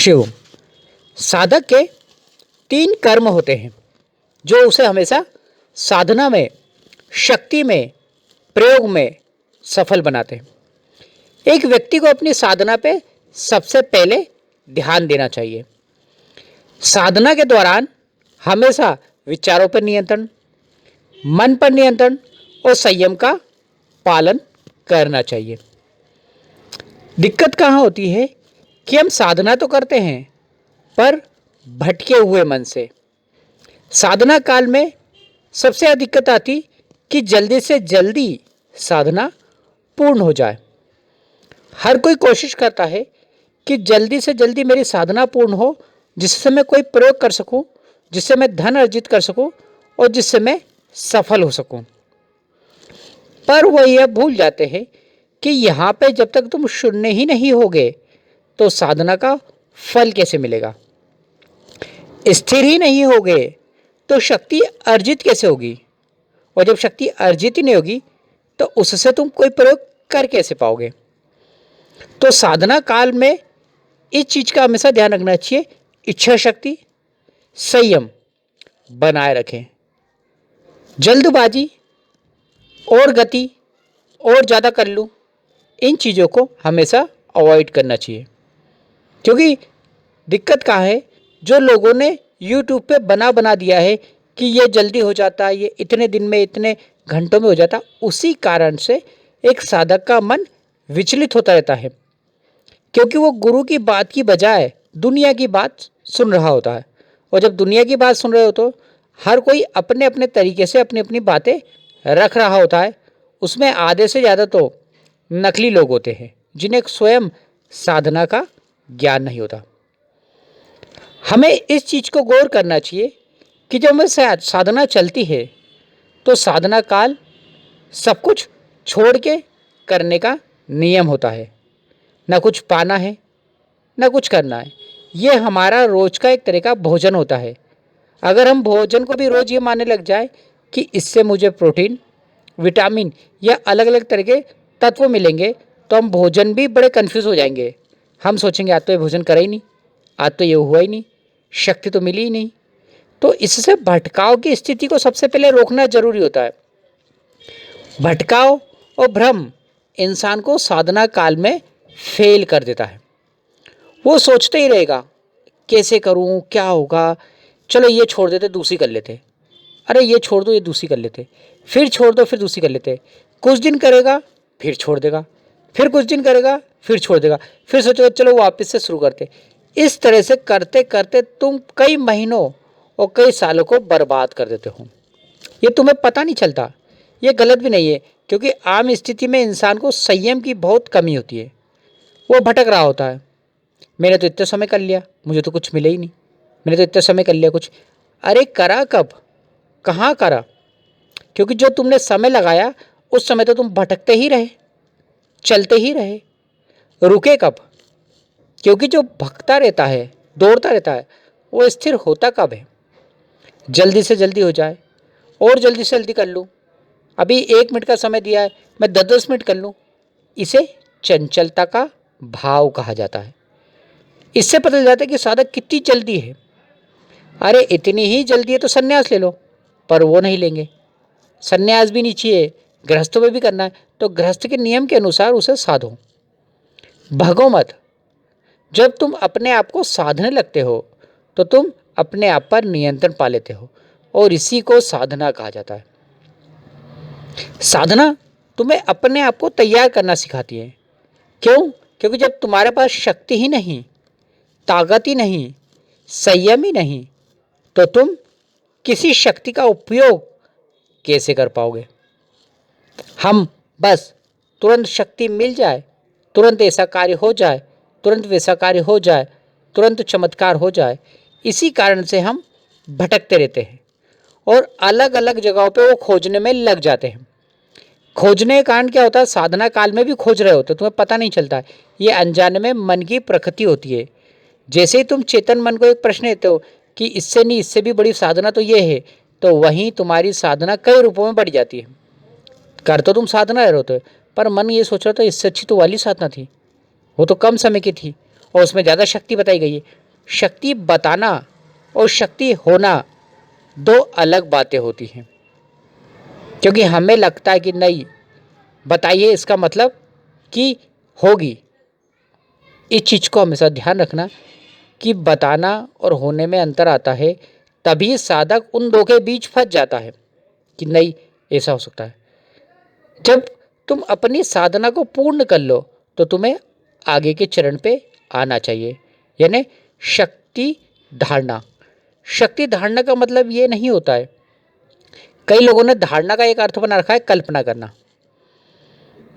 शिव साधक के 3 कर्म होते हैं जो उसे हमेशा साधना में, शक्ति में, प्रयोग में सफल बनाते हैं। एक व्यक्ति को अपनी साधना पे सबसे पहले ध्यान देना चाहिए। साधना के दौरान हमेशा विचारों पर नियंत्रण, मन पर नियंत्रण और संयम का पालन करना चाहिए। दिक्कत कहाँ होती है कि हम साधना तो करते हैं पर भटके हुए मन से। साधना काल में सबसे अधिक दिक्कत आती कि जल्दी से जल्दी साधना पूर्ण हो जाए। हर कोई कोशिश करता है कि जल्दी से जल्दी मेरी साधना पूर्ण हो, जिससे मैं कोई प्रयोग कर सकूं, जिससे मैं धन अर्जित कर सकूं और जिससे मैं सफल हो सकूं। पर वह यह भूल जाते हैं कि यहाँ पे जब तक तुम शून्य ही नहीं होगे तो साधना का फल कैसे मिलेगा। स्थिर ही नहीं होगे तो शक्ति अर्जित कैसे होगी, और जब शक्ति अर्जित ही नहीं होगी तो उससे तुम कोई प्रयोग कर कैसे पाओगे। तो साधना काल में इस चीज का हमेशा ध्यान रखना चाहिए। इच्छा शक्ति, संयम बनाए रखें। जल्दबाजी और गति और ज़्यादा कर लूँ, इन चीज़ों को हमेशा अवॉइड करना चाहिए। क्योंकि दिक्कत कहाँ है, जो लोगों ने YouTube पे बना दिया है कि ये जल्दी हो जाता है, ये इतने दिन में, इतने घंटों में हो जाता, उसी कारण से एक साधक का मन विचलित होता रहता है। क्योंकि वो गुरु की बात की बजाय दुनिया की बात सुन रहा होता है, और जब दुनिया की बात सुन रहे हो तो हर कोई अपने अपने तरीके से अपनी अपनी बातें रख रहा होता है। उसमें आधे से ज़्यादा तो नकली लोग होते हैं जिन्हें स्वयं साधना का ज्ञान नहीं होता। हमें इस चीज़ को गौर करना चाहिए कि जब हमें साधना चलती है तो साधना काल सब कुछ छोड़ के करने का नियम होता है। ना कुछ पाना है, ना कुछ करना है। ये हमारा रोज का एक तरह का भोजन होता है। अगर हम भोजन को भी रोज ये मानने लग जाए कि इससे मुझे प्रोटीन, विटामिन या अलग अलग तरह के तत्व मिलेंगे, तो हम भोजन भी बड़े कन्फ्यूज़ हो जाएंगे। हम सोचेंगे आज तो ये भोजन करा ही नहीं, आज तो ये हुआ ही नहीं, शक्ति तो मिली ही नहीं। तो इससे भटकाव की स्थिति को सबसे पहले रोकना जरूरी होता है। भटकाव और भ्रम इंसान को साधना काल में फेल कर देता है। वो सोचते ही रहेगा कैसे करूं, क्या होगा, चलो ये छोड़ देते, दूसरी कर लेते, अरे ये छोड़ दो, ये दूसरी कर लेते, फिर छोड़ दो, फिर दूसरी कर लेते। कुछ दिन करेगा फिर छोड़ देगा, फिर कुछ दिन करेगा फिर छोड़ देगा, फिर सोचेगा चलो वापस से शुरू करते। इस तरह से करते करते तुम कई महीनों और कई सालों को बर्बाद कर देते हो। ये तुम्हें पता नहीं चलता। ये गलत भी नहीं है, क्योंकि आम स्थिति में इंसान को संयम की बहुत कमी होती है। वो भटक रहा होता है, मैंने तो इतने समय कर लिया, मुझे तो कुछ मिला ही नहीं, मैंने तो इतने समय कर लिया कुछ। अरे करा कब, कहाँ करा? क्योंकि जो तुमने समय लगाया उस समय तो तुम भटकते ही रहे, चलते ही रहे। रुके कब? क्योंकि जो भटकता रहता है, दौड़ता रहता है, वो स्थिर होता कब है? जल्दी से जल्दी हो जाए और जल्दी से जल्दी कर लूँ, अभी 1 मिनट का समय दिया है, मैं 10-10 मिनट कर लूँ। इसे चंचलता का भाव कहा जाता है। इससे पता चल जाता है कि साधक कितनी जल्दी है। अरे इतनी ही जल्दी है तो सन्यास ले लो, पर वो नहीं लेंगे। सन्यास भी नहीं चाहिए, गृहस्थों में भी करना है तो गृहस्थ के नियम के अनुसार उसे साधो, भगो मत। जब तुम अपने आप को साधने लगते हो तो तुम अपने आप पर नियंत्रण पा लेते हो, और इसी को साधना कहा जाता है। साधना तुम्हें अपने आप को तैयार करना सिखाती है। क्यों? क्योंकि जब तुम्हारे पास शक्ति ही नहीं, ताकत ही नहीं, संयम ही नहीं, तो तुम किसी शक्ति का उपयोग कैसे कर पाओगे। हम बस तुरंत शक्ति मिल जाए, तुरंत ऐसा कार्य हो जाए, तुरंत वैसा कार्य हो जाए, तुरंत चमत्कार हो जाए, इसी कारण से हम भटकते रहते हैं और अलग अलग जगहों पे वो खोजने में लग जाते हैं। खोजने के कारण क्या होता है, साधना काल में भी खोज रहे होते, तुम्हें पता नहीं चलता। ये अनजाने में मन की प्रकृति होती है। जैसे ही तुम चेतन मन को एक प्रश्न देते हो कि इससे नहीं, इससे भी बड़ी साधना तो ये है, तो वहीं तुम्हारी साधना कई रूपों में बढ़ जाती है। कर तो तुम साधना रहे होते, पर मन ये सोच रहा था इससे अच्छी तो वाली साधना थी, वो तो कम समय की थी, और उसमें ज़्यादा शक्ति बताई गई है। शक्ति बताना और शक्ति होना दो अलग बातें होती हैं, क्योंकि हमें लगता है कि नहीं बताइए इसका मतलब कि होगी। इस चीज़ को हमेशा ध्यान रखना कि बताना और होने में अंतर आता है, तभी साधक उन दो के बीच फंस जाता है कि नहीं ऐसा हो सकता है। जब तुम अपनी साधना को पूर्ण कर लो तो तुम्हें आगे के चरण पे आना चाहिए, यानी शक्ति धारणा। शक्ति धारणा का मतलब ये नहीं होता है, कई लोगों ने धारणा का एक अर्थ बना रखा है कल्पना करना।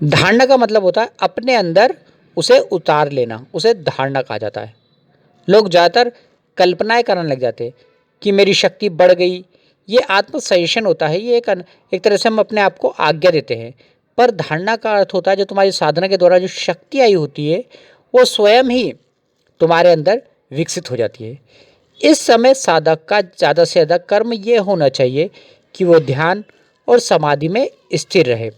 धारणा का मतलब होता है अपने अंदर उसे उतार लेना, उसे धारणा कहा जाता है। लोग ज़्यादातर कल्पनाएं करने लग जाते हैं कि मेरी शक्ति बढ़ गई। ये आत्म सजेशन होता है, ये एक तरह से हम अपने आप को आज्ञा देते हैं। पर धारणा का अर्थ होता है जो तुम्हारी साधना के द्वारा जो शक्ति आई होती है वो स्वयं ही तुम्हारे अंदर विकसित हो जाती है। इस समय साधक का ज़्यादा से ज़्यादा कर्म ये होना चाहिए कि वो ध्यान और समाधि में स्थिर रहे,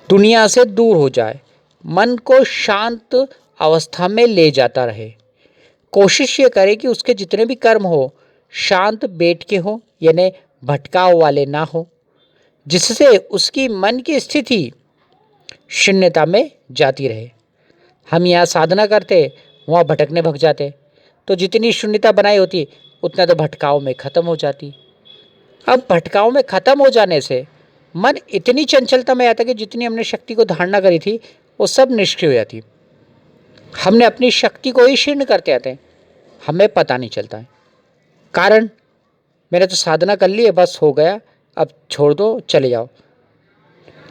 दुनिया से दूर हो जाए, मन को शांत अवस्था में ले जाता रहे। कोशिश ये करे कि उसके जितने भी कर्म हो शांत बैठ के हो, यानी भटकाव वाले ना हो, जिससे उसकी मन की स्थिति शून्यता में जाती रहे। हम यहाँ साधना करते वहाँ भटकने भग जाते, तो जितनी शून्यता बनाई होती उतना तो भटकाव में ख़त्म हो जाती। अब भटकाव में ख़त्म हो जाने से मन इतनी चंचलता में आता कि जितनी हमने शक्ति को धारणा करी थी वो सब निष्क्रिय हो जाती। हमने अपनी शक्ति को ही क्षीण करते आते हैं, हमें पता नहीं चलता है। कारण मैंने तो साधना कर ली है, बस हो गया, अब छोड़ दो, चले जाओ।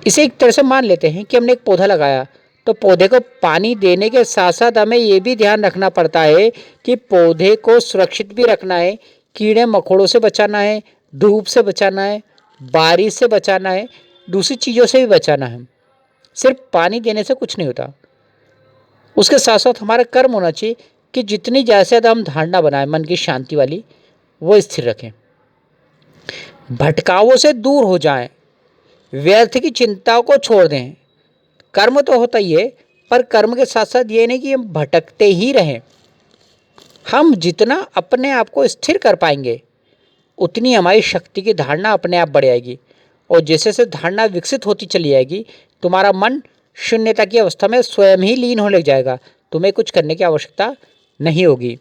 इसे एक तरह से मान लेते हैं कि हमने एक पौधा लगाया तो पौधे को पानी देने के साथ साथ हमें ये भी ध्यान रखना पड़ता है कि पौधे को सुरक्षित भी रखना है, कीड़े मकोड़ों से बचाना है, धूप से बचाना है, बारिश से बचाना है, दूसरी चीज़ों से भी बचाना है। सिर्फ पानी देने से कुछ नहीं होता, उसके साथ साथ हमारा कर्म होना चाहिए कि जितनी ज़्यादा से ज़्यादा हम धारणा बनाएं मन की शांति वाली, वो स्थिर रखें, भटकावों से दूर हो जाएं, व्यर्थ की चिंताओं को छोड़ दें। कर्म तो होता ही है, पर कर्म के साथ साथ ये नहीं कि हम भटकते ही रहें। हम जितना अपने आप को स्थिर कर पाएंगे उतनी हमारी शक्ति की धारणा अपने आप बढ़ जाएगी, और जैसे जैसे धारणा विकसित होती चली जाएगी तुम्हारा मन शून्यता की अवस्था में स्वयं ही लीन होने लग जाएगा, तुम्हें कुछ करने की आवश्यकता नहीं होगी।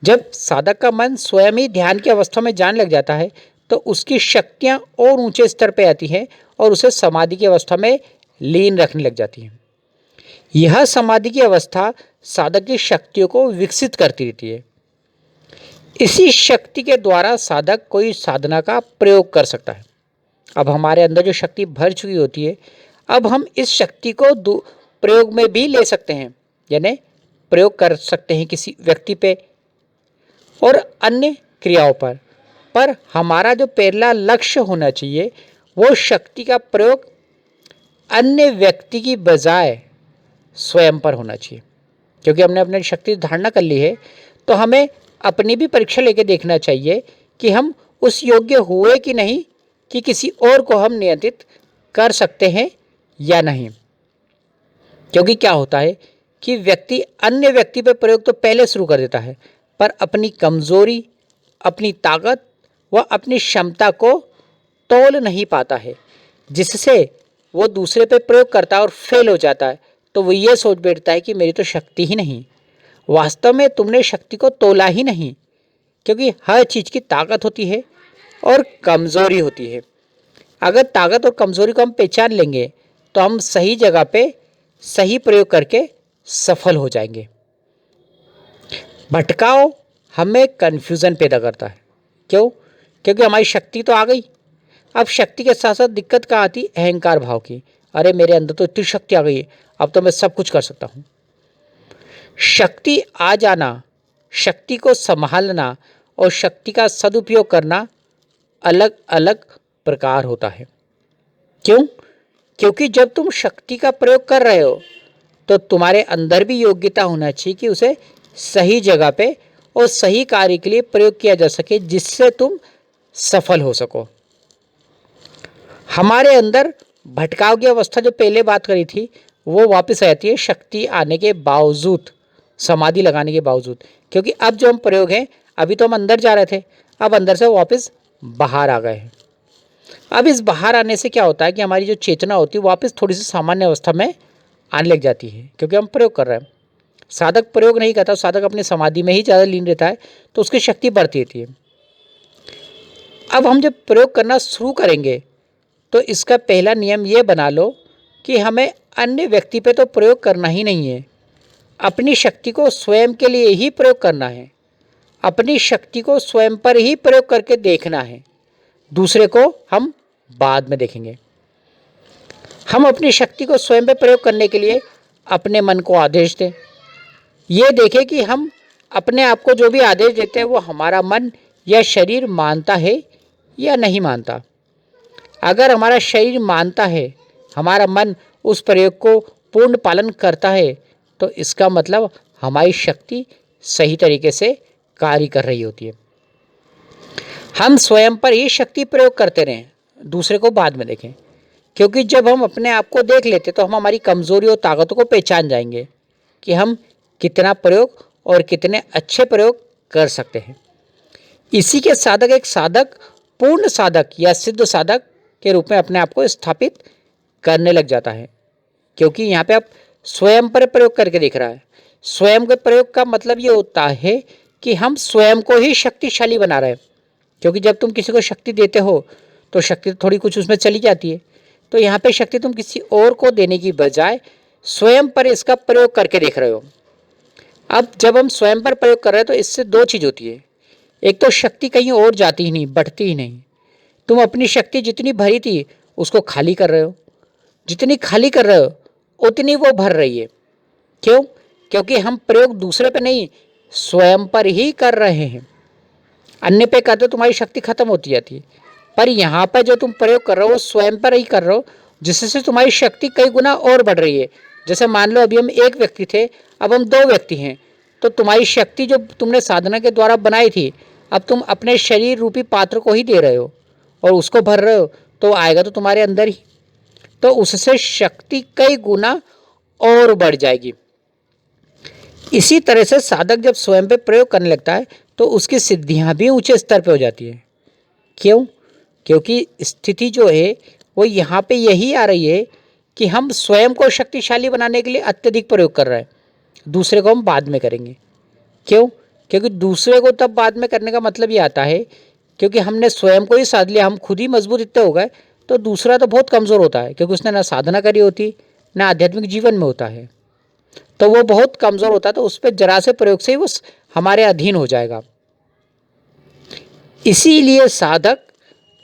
जब साधक का मन स्वयं ही ध्यान की अवस्था में जाने लग जाता है तो उसकी शक्तियाँ और ऊंचे स्तर पर आती हैं और उसे समाधि की अवस्था में लीन रखने लग जाती हैं। यह समाधि की अवस्था साधक की शक्तियों को विकसित करती रहती है। इसी शक्ति के द्वारा साधक कोई साधना का प्रयोग कर सकता है। अब हमारे अंदर जो शक्ति भर चुकी होती है, अब हम इस शक्ति को प्रयोग में भी ले सकते हैं, यानी प्रयोग कर सकते हैं किसी व्यक्ति पे और अन्य क्रियाओं पर हमारा जो पहला लक्ष्य होना चाहिए वो शक्ति का प्रयोग अन्य व्यक्ति की बजाय स्वयं पर होना चाहिए। क्योंकि हमने अपनी शक्ति धारणा कर ली है तो हमें अपनी भी परीक्षा लेके देखना चाहिए कि हम उस योग्य हुए कि नहीं, कि किसी और को हम नियंत्रित कर सकते हैं या नहीं। क्योंकि क्या होता है कि व्यक्ति अन्य व्यक्ति पर प्रयोग तो पहले शुरू कर देता है, पर अपनी कमजोरी, अपनी ताकत व अपनी क्षमता को तोल नहीं पाता है, जिससे वो दूसरे पे प्रयोग करता है और फेल हो जाता है। तो वो ये सोच बैठता है कि मेरी तो शक्ति ही नहीं। वास्तव में तुमने शक्ति को तोला ही नहीं, क्योंकि हर चीज़ की ताकत होती है और कमज़ोरी होती है। अगर ताकत और कमज़ोरी को हम पहचान लेंगे तो हम सही जगह पे सही प्रयोग करके सफल हो जाएंगे। भटकाव हमें कन्फ्यूज़न पैदा करता है। क्यों? क्योंकि हमारी शक्ति तो आ गई। अब शक्ति के साथ साथ दिक्कत कहाँ आती? अहंकार भाव की। अरे मेरे अंदर तो इतनी शक्ति आ गई है, अब तो मैं सब कुछ कर सकता हूँ। शक्ति आ जाना, शक्ति को संभालना और शक्ति का सदुपयोग करना अलग अलग प्रकार होता है। क्यों? क्योंकि जब तुम शक्ति का प्रयोग कर रहे हो तो तुम्हारे अंदर भी योग्यता होना चाहिए कि उसे सही जगह पे और सही कार्य के लिए प्रयोग किया जा सके, जिससे तुम सफल हो सको। हमारे अंदर भटकाव की अवस्था जो पहले बात करी थी वो वापस आ जाती है शक्ति आने के बावजूद। समाधि लगाने के बावजूद। क्योंकि अब जो हम प्रयोग हैं, अभी तो हम अंदर जा रहे थे, अब अंदर से वापस बाहर आ गए हैं। अब इस बाहर आने से क्या होता है कि हमारी जो चेतना होती है वापस थोड़ी सी सामान्य अवस्था में आने लग जाती है, क्योंकि हम प्रयोग कर रहे हैं। साधक प्रयोग नहीं करता, साधक अपनी समाधि में ही ज़्यादा लीन रहता है, तो उसकी शक्ति बढ़ती रहती है। अब हम जब प्रयोग करना शुरू करेंगे तो इसका पहला नियम ये बना लो कि हमें अन्य व्यक्ति पे तो प्रयोग करना ही नहीं है, अपनी शक्ति को स्वयं के लिए ही प्रयोग करना है। अपनी शक्ति को स्वयं पर ही प्रयोग करके देखना है, दूसरे को हम बाद में देखेंगे। हम अपनी शक्ति को स्वयं पर प्रयोग करने के लिए अपने मन को आदेश दें। ये देखें कि हम अपने आप को जो भी आदेश देते हैं वो हमारा मन या शरीर मानता है या नहीं मानता। अगर हमारा शरीर मानता है, हमारा मन उस प्रयोग को पूर्ण पालन करता है, तो इसका मतलब हमारी शक्ति सही तरीके से कार्य कर रही होती है। हम स्वयं पर ही शक्ति प्रयोग करते रहें, दूसरे को बाद में देखें। क्योंकि जब हम अपने आप को देख लेते तो हम हमारी कमजोरी और ताकतों को पहचान जाएंगे कि हम कितना प्रयोग और कितने अच्छे प्रयोग कर सकते हैं। इसी के साधक एक साधक पूर्ण साधक या सिद्ध साधक के रूप में अपने आप को स्थापित करने लग जाता है, क्योंकि यहाँ पे आप स्वयं पर प्रयोग करके देख रहा है। स्वयं के प्रयोग का मतलब ये होता है कि हम स्वयं को ही शक्तिशाली बना रहे हैं। क्योंकि जब तुम किसी को शक्ति देते हो तो शक्ति थोड़ी कुछ उसमें चली जाती है, तो यहाँ पे शक्ति तुम किसी और को देने की बजाय स्वयं पर इसका प्रयोग करके देख रहे हो। अब जब हम स्वयं पर प्रयोग कर रहे हैं तो इससे दो चीज़ होती है। एक तो शक्ति कहीं और जाती ही नहीं, बढ़ती ही नहीं। तुम अपनी शक्ति जितनी भरी थी उसको खाली कर रहे हो, जितनी खाली कर रहे हो उतनी वो भर रही है। क्यों? क्योंकि हम प्रयोग दूसरे पे नहीं, स्वयं पर ही कर रहे हैं। अन्य पे करते तुम्हारी शक्ति खत्म होती जाती है, पर यहाँ पर जो तुम प्रयोग कर रहे हो वो स्वयं पर ही कर रहे हो, जिससे तुम्हारी शक्ति कई गुना और बढ़ रही है। जैसे मान लो अभी हम एक व्यक्ति थे, अब हम दो व्यक्ति हैं, तो तुम्हारी शक्ति जो तुमने साधना के द्वारा बनाई थी, अब तुम अपने शरीर रूपी पात्र को ही दे रहे हो और उसको भर रहे हो, तो आएगा तो तुम्हारे अंदर ही, तो उससे शक्ति कई गुना और बढ़ जाएगी। इसी तरह से साधक जब स्वयं पे प्रयोग करने लगता है तो उसकी सिद्धियां भी ऊंचे स्तर पे हो जाती है। क्यों? क्योंकि स्थिति जो है वो यहाँ पे यही आ रही है कि हम स्वयं को शक्तिशाली बनाने के लिए अत्यधिक प्रयोग कर रहे हैं, दूसरे को हम बाद में करेंगे। क्यों? क्योंकि दूसरे को तब बाद में करने का मतलब ये आता है क्योंकि हमने स्वयं को ही साध लिया, हम खुद ही मजबूत इतने हो गए, तो दूसरा तो बहुत कमज़ोर होता है क्योंकि उसने ना साधना करी होती ना आध्यात्मिक जीवन में होता है, तो वो बहुत कमज़ोर होता है, तो उस पर जरा से प्रयोग से ही वो हमारे अधीन हो जाएगा। इसीलिए साधक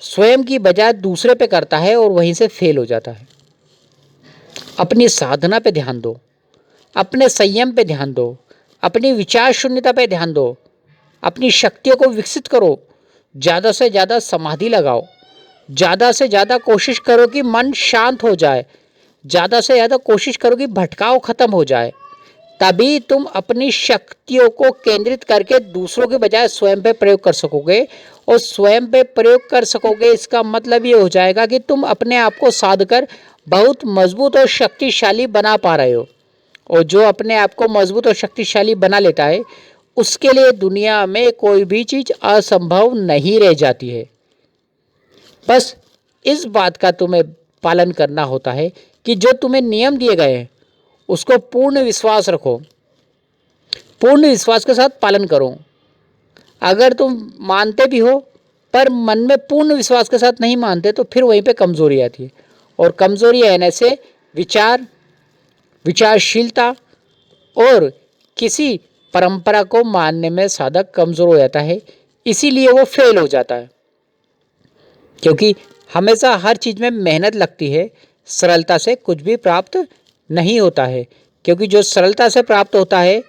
स्वयं की बजाय दूसरे पे करता है और वहीं से फेल हो जाता है। अपनी साधना पे ध्यान दो, अपने संयम पे ध्यान दो, अपनी विचार शून्यता पे ध्यान दो, अपनी शक्तियों को विकसित करो, ज़्यादा से ज़्यादा समाधि लगाओ, ज़्यादा से ज़्यादा कोशिश करो कि मन शांत हो जाए, ज़्यादा से ज़्यादा कोशिश करो कि भटकाव खत्म हो जाए। तभी तुम अपनी शक्तियों को केंद्रित करके दूसरों के बजाय स्वयं पे प्रयोग कर सकोगे, और स्वयं पे प्रयोग कर सकोगे इसका मतलब ये हो जाएगा कि तुम अपने आप को साध कर बहुत मजबूत और शक्तिशाली बना पा रहे हो। और जो अपने आप को मजबूत और शक्तिशाली बना लेता है उसके लिए दुनिया में कोई भी चीज़ असंभव नहीं रह जाती है। बस इस बात का तुम्हें पालन करना होता है कि जो तुम्हें नियम दिए गए हैं उसको पूर्ण विश्वास रखो, पूर्ण विश्वास के साथ पालन करो। अगर तुम मानते भी हो पर मन में पूर्ण विश्वास के साथ नहीं मानते तो फिर वहीं पे कमज़ोरी आती है, और कमज़ोरी आने से विचारशीलता और किसी परंपरा को मानने में साधक कमज़ोर हो जाता है, इसीलिए वो फेल हो जाता है। क्योंकि हमेशा हर चीज़ में मेहनत लगती है, सरलता से कुछ भी प्राप्त नहीं होता है। क्योंकि जो सरलता से प्राप्त होता है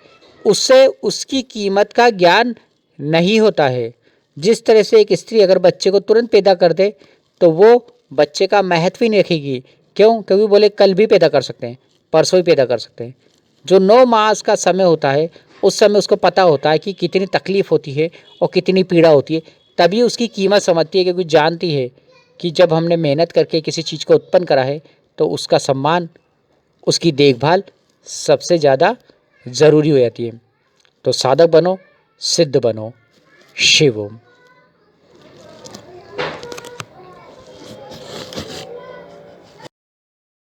उससे उसकी कीमत का ज्ञान नहीं होता है। जिस तरह से एक स्त्री अगर बच्चे को तुरंत पैदा कर दे तो वो बच्चे का महत्व ही नहीं रखेगी। क्यों? क्योंकि बोले कल भी पैदा कर सकते हैं, परसों ही पैदा कर सकते हैं। जो 9 मास का समय होता है उस समय उसको पता होता है कि कितनी तकलीफ़ होती है और कितनी पीड़ा होती है, तभी उसकी कीमत समझती है। क्योंकि जानती है कि जब हमने मेहनत करके किसी चीज़ को उत्पन्न करा है तो उसका सम्मान, उसकी देखभाल सबसे ज़्यादा ज़रूरी हो जाती है। तो साधक बनो, सिद्ध बनो। शिव ओम।